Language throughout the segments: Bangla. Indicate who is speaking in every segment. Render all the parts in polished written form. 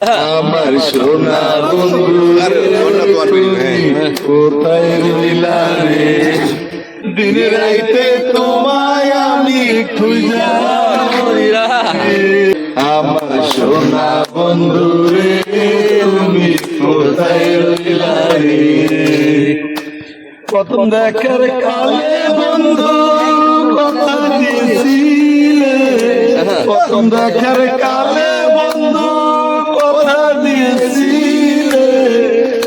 Speaker 1: আমার সোনা বন্ধু কোথায় রইলা রে, দিন রাইতে তোমায় আমি খুঁজা, আমার সোনা বন্ধু রে তুমি কোথায় রইলা রে। প্রথম দেখার কালে বন্ধু কথা দিয়েছিলে, প্রথম দেখার কালে বন্ধু কথা দিয়েছিলে,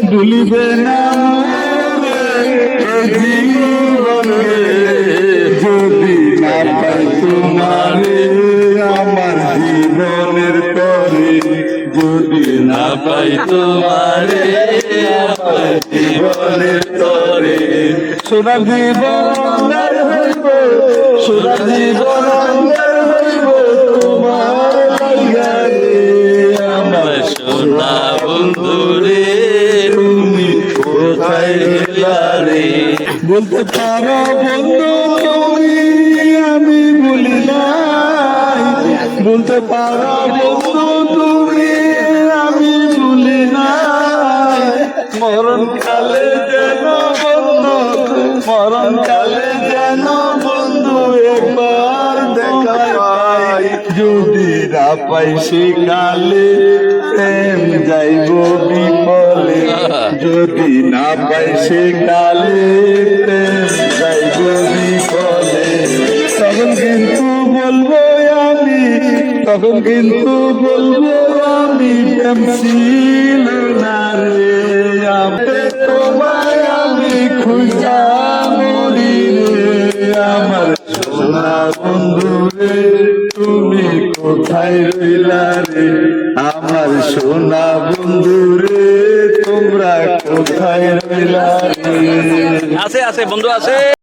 Speaker 1: ভুলিবে না জীবনে যদি না পাই তোমারে আমার জীবনের তরে, যদি না পাই তোমারে আমার জীবনের তরে। সোনা জীবন হইব, সোনা জীবন হইব তোমার লাগা রে, আমার সোনা বন্ধু রে তুমি কোথায় গেলা রে। বলতে পারো বন্ধু তুমি আমি ভুলি নাই, বলতে পারো বন্ধু তুমি আমি ভুলি নাই, মরণ কালে যেন বন্ধু, মরণ কালে যেন বন্ধু একবার দেখা পাই, যদি না পাই সে কালে প্রেম যাইব বিফলে, যদি না পাই সে কালে প্রেম যাইব বিফলে। তখন কিন্তু বলবো আমি, তখন কিন্তু বলবো আমি প্রেম ছিল না রে, তোমায় আমি খুঁজা মরি রে, আমার সোনা বন্ধু রে তুমি কোথায় রইলা রে, আমার সোনা বন্ধু রে তোমরা কোথায় রইলা রে।
Speaker 2: আছে বন্ধু আছে।